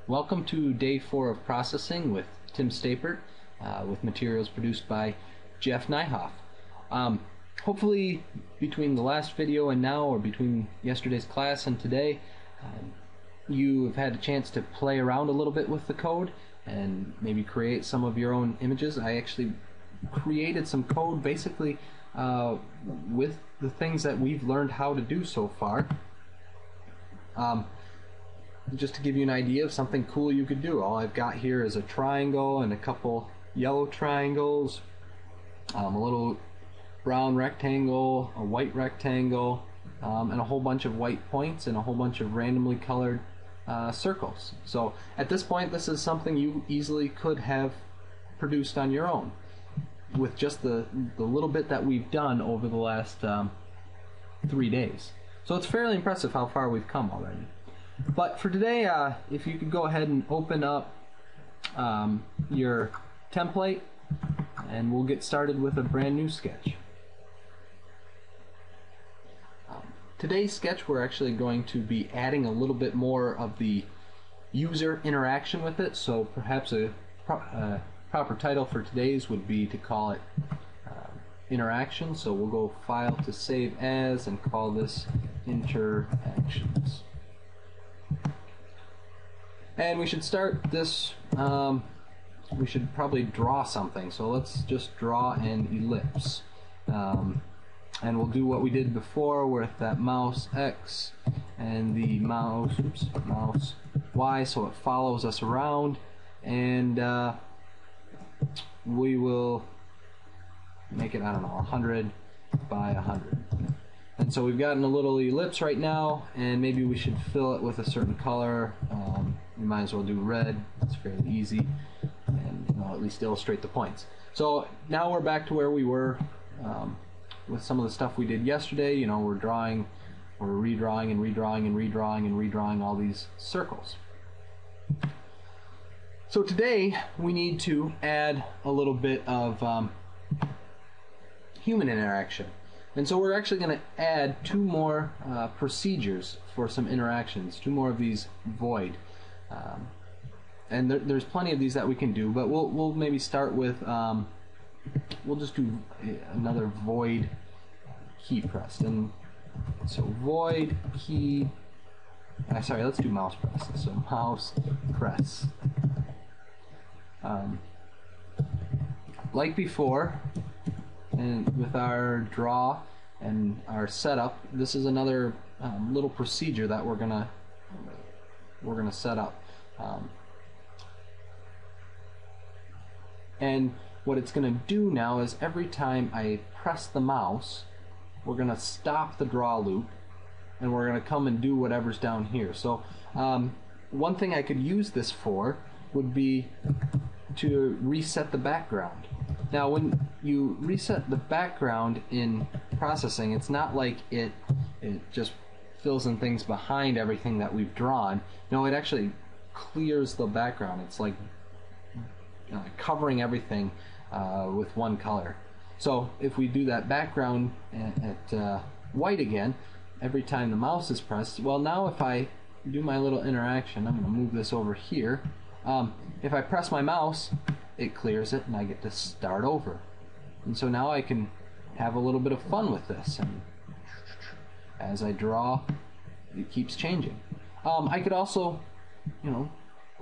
Welcome to day 4 of processing with Tim Stapert, with materials produced by Jeff Nyhoff. Hopefully between the last video and now, or between yesterday's class and today, you have had a chance to play around a little bit with the code and maybe create some of your own images. I actually created some code basically with the things that we've learned how to do so far. Just to give you an idea of something cool you could do. All I've got here is a triangle and a couple yellow triangles, a little brown rectangle, a white rectangle, and a whole bunch of white points and a whole bunch of randomly colored circles. So at this point, this is something you easily could have produced on your own with just the little bit that we've done over the last 3 days. So it's fairly impressive how far we've come already. But for today, if you could go ahead and open up your template, and we'll get started with a brand new sketch. Today's sketch, we're actually going to be adding a little bit more of the user interaction with it, so perhaps a proper title for today's would be to call it interaction. So we'll go File to Save As and call this Interactions. And we should start this, we should probably draw something. So let's just draw an ellipse. And we'll do what we did before with that mouse X and the mouse Y, so it follows us around. And we will make it, I don't know, 100 by 100. And so we've gotten a little ellipse right now, and maybe we should fill it with a certain color. We might as well do red. It's fairly easy, and at least illustrate the points. So now we're back to where we were with some of the stuff we did yesterday. We're redrawing and redrawing and redrawing and redrawing all these circles. So today we need to add a little bit of human interaction. And so we're actually going to add 2 more procedures for some interactions, 2 more of these void. And there's plenty of these that we can do, but we'll maybe start with, we'll just do another void key pressed. And so void key, sorry, let's do mouse press. So mouse press. Like before, and with our draw and our setup, this is another little procedure that we're gonna set up. And what it's gonna do now is every time I press the mouse, we're gonna stop the draw loop, and we're gonna come and do whatever's down here. So one thing I could use this for would be to reset the background. Now when you reset the background in processing, it's not like it just fills in things behind everything that we've drawn. No, it actually clears the background. It's like covering everything with one color. So if we do that background at white again, every time the mouse is pressed, well, now if I do my little interaction, I'm going to move this over here. If I press my mouse, it clears it, and I get to start over. And so now I can have a little bit of fun with this, and as I draw, it keeps changing. I could also,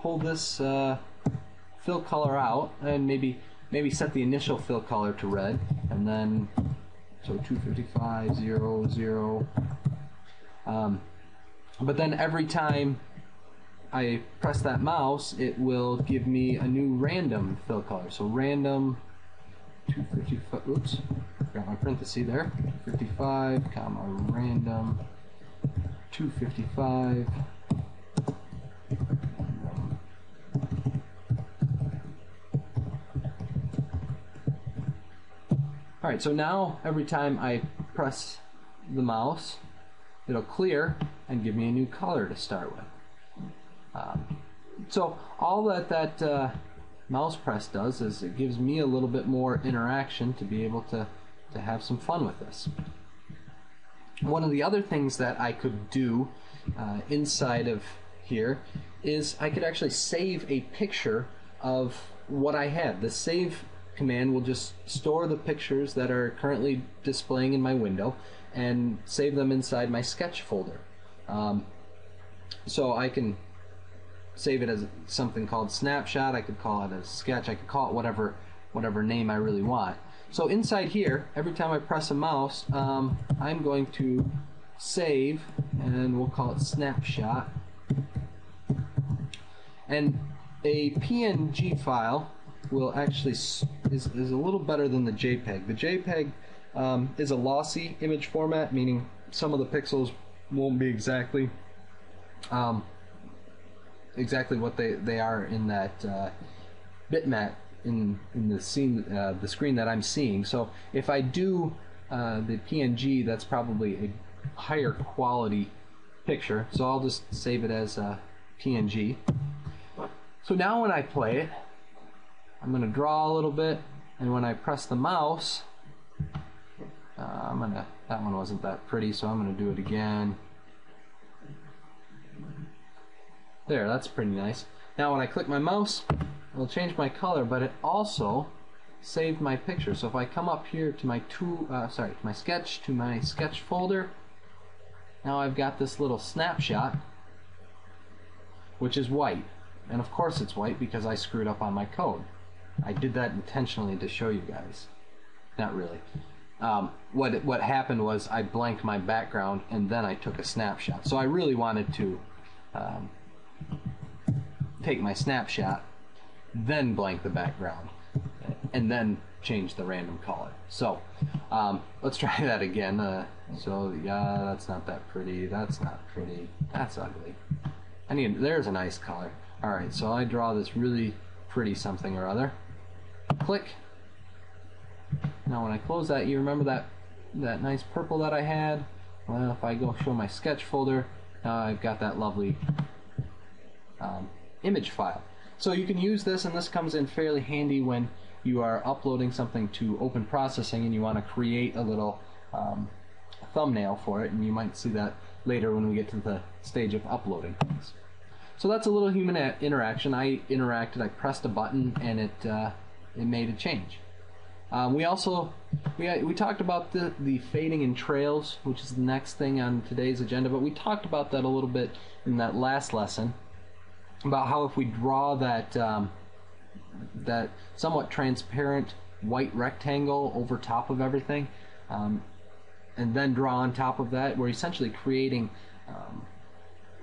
pull this fill color out and maybe set the initial fill color to red, and then so 255 0 0. But then every time I press that mouse, it will give me a new random fill color. So random 255, oops, got my parenthesis there, 255, comma, random 255. Alright, so now every time I press the mouse, it'll clear and give me a new color to start with. So all that mouse press does is it gives me a little bit more interaction to be able to have some fun with this. One of the other things that I could do inside of here is I could actually save a picture of what I had. The save command will just store the pictures that are currently displaying in my window and save them inside my sketch folder. So I can save it as something called snapshot, I could call it a sketch, I could call it whatever name I really want. So inside here, every time I press a mouse, I'm going to save, and we'll call it snapshot. And a PNG file will actually is a little better than the JPEG. The JPEG is a lossy image format, meaning some of the pixels won't be exactly what they are in that bitmap in the scene, the screen that I'm seeing. So if I do the PNG, that's probably a higher quality picture. So I'll just save it as PNG. So now when I play it, I'm going to draw a little bit, and when I press the mouse, that one wasn't that pretty, so I'm going to do it again. There, that's pretty nice. Now when I click my mouse, it'll change my color, but it also saved my picture. So if I come up here to my sketch folder, now I've got this little snapshot, which is white. And of course it's white because I screwed up on my code. I did that intentionally to show you guys. Not really. What happened was I blanked my background and then I took a snapshot. So I really wanted to take my snapshot, then blank the background, and then change the random color. So let's try that again. So yeah, that's not that pretty. That's not pretty. That's ugly. There's a nice color. Alright, so I draw this really pretty something or other. Click. Now when I close that, you remember that nice purple that I had? Well, if I go show my sketch folder, now I've got that lovely image file. So you can use this, and this comes in fairly handy when you are uploading something to open processing and you want to create a little thumbnail for it, and you might see that later when we get to the stage of uploading things. So that's a little human interaction. I interacted, I pressed a button, and it made a change. We talked about the fading in trails, which is the next thing on today's agenda, but we talked about that a little bit in that last lesson, about how if we draw that somewhat transparent white rectangle over top of everything, and then draw on top of that, we're essentially creating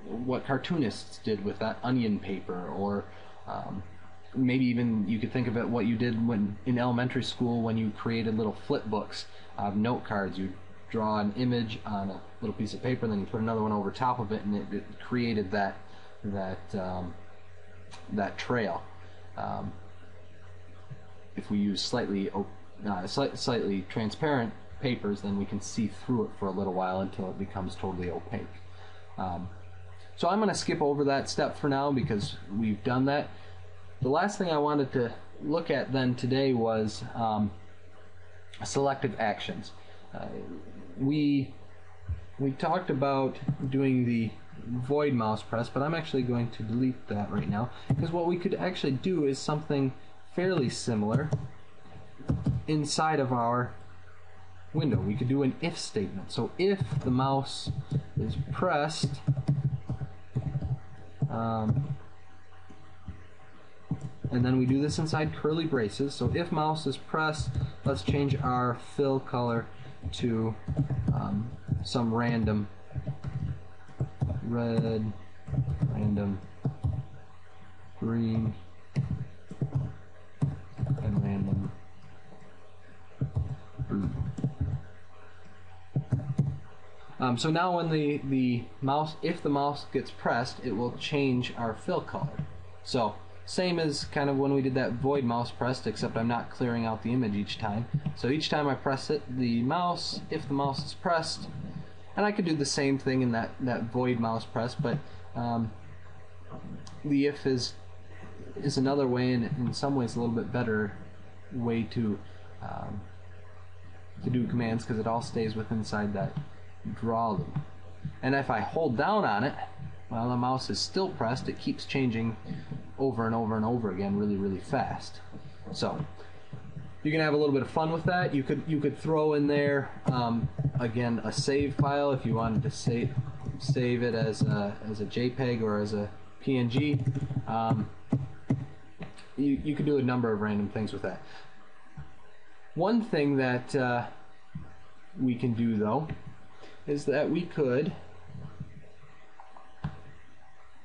what cartoonists did with that onion paper, or maybe even you could think of it what you did when in elementary school when you created little flip books of note cards. You draw an image on a little piece of paper, and then you put another one over top of it, and it created that trail. If we use slightly transparent papers, then we can see through it for a little while until it becomes totally opaque. So I'm going to skip over that step for now because we've done that. The last thing I wanted to look at then today was selective actions. We talked about doing the void mouse press, but I'm actually going to delete that right now, because what we could actually do is something fairly similar inside of our window. We could do an if statement. So if the mouse is pressed, and then we do this inside curly braces. So if mouse is pressed, let's change our fill color to some random red, random green, and random blue. So now when the mouse, if the mouse gets pressed, it will change our fill color. So same as kind of when we did that void mouse pressed, except I'm not clearing out the image each time. So each time I press it, the mouse, if the mouse is pressed, and I could do the same thing in that void mouse press, but the if is another way, and in some ways a little bit better way to do commands, because it all stays within inside that draw loop. And if I hold down on it, while the mouse is still pressed, it keeps changing over and over and over again really, really fast. So you can have a little bit of fun with that. You could throw in there again a save file if you wanted to save it as a JPEG or as a PNG. You could do a number of random things with that. One thing that we can do though is that we could,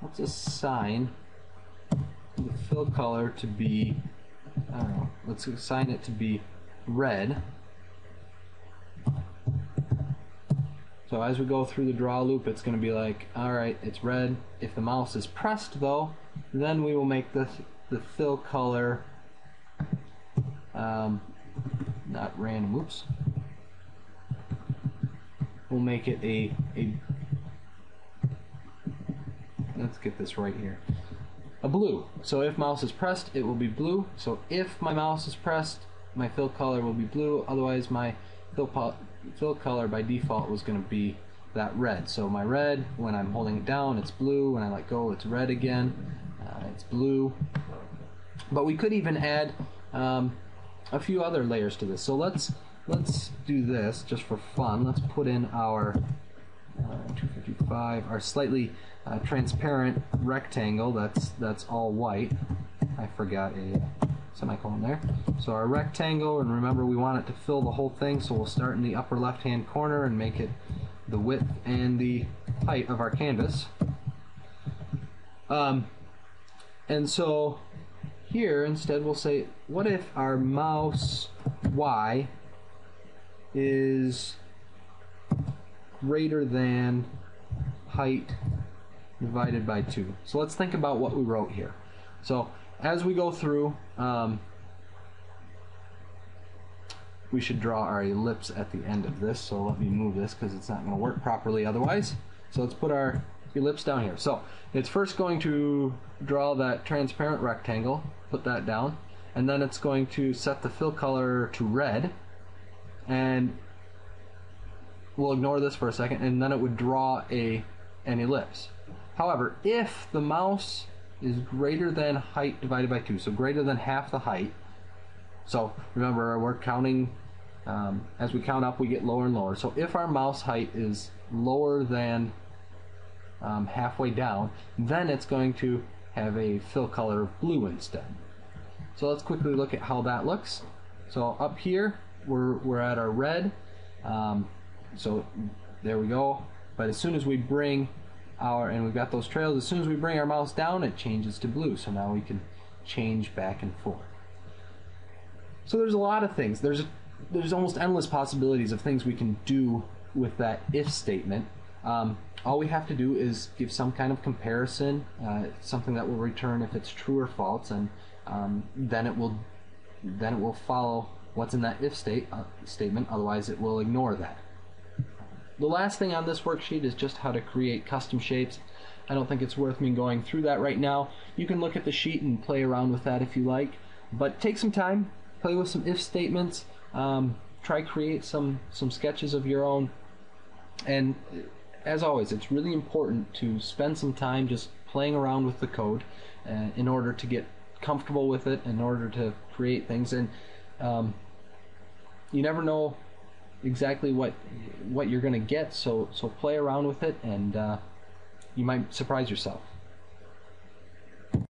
let's assign the fill color to be, I don't know, let's assign it to be red. So as we go through the draw loop, it's going to be like, alright, it's red. If the mouse is pressed though, then we will make the fill color not random, oops. We'll make it a let's get this right here. A blue. So if mouse is pressed, it will be blue. So if my mouse is pressed, my fill color will be blue. Otherwise, my fill color by default was going to be that red. So my red, when I'm holding it down, it's blue. When I let go, it's red again. It's blue. But we could even add a few other layers to this. So let's do this just for fun. Let's put in our 255, our slightly transparent rectangle that's all white. I forgot a semicolon there. So our rectangle, and remember we want it to fill the whole thing, so we'll start in the upper left hand corner and make it the width and the height of our canvas. And so here instead we'll say, what if our mouse Y is greater than height divided by 2. So let's think about what we wrote here. So as we go through, we should draw our ellipse at the end of this. So let me move this because it's not going to work properly otherwise. So let's put our ellipse down here. So it's first going to draw that transparent rectangle, put that down, and then it's going to set the fill color to red, and we'll ignore this for a second, and then it would draw an ellipse. However, if the mouse is greater than height divided by 2, so greater than half the height, so remember we're counting, as we count up we get lower and lower, so if our mouse height is lower than halfway down, then it's going to have a fill color of blue instead. So let's quickly look at how that looks. So up here we're at our red, so there we go. But as soon as we bring and we've got those trails, as soon as we bring our mouse down, it changes to blue. So now we can change back and forth. So there's a lot of things. There's almost endless possibilities of things we can do with that if statement. All we have to do is give some kind of comparison, something that will return if it's true or false, and then it will follow what's in that if statement. Otherwise, it will ignore that. The last thing on this worksheet is just how to create custom shapes. I don't think it's worth me going through that right now. You can look at the sheet and play around with that if you like, but take some time, play with some if statements, try create some sketches of your own, and as always, it's really important to spend some time just playing around with the code in order to get comfortable with it, in order to create things. And you never know exactly what you're going to get, so play around with it, and you might surprise yourself.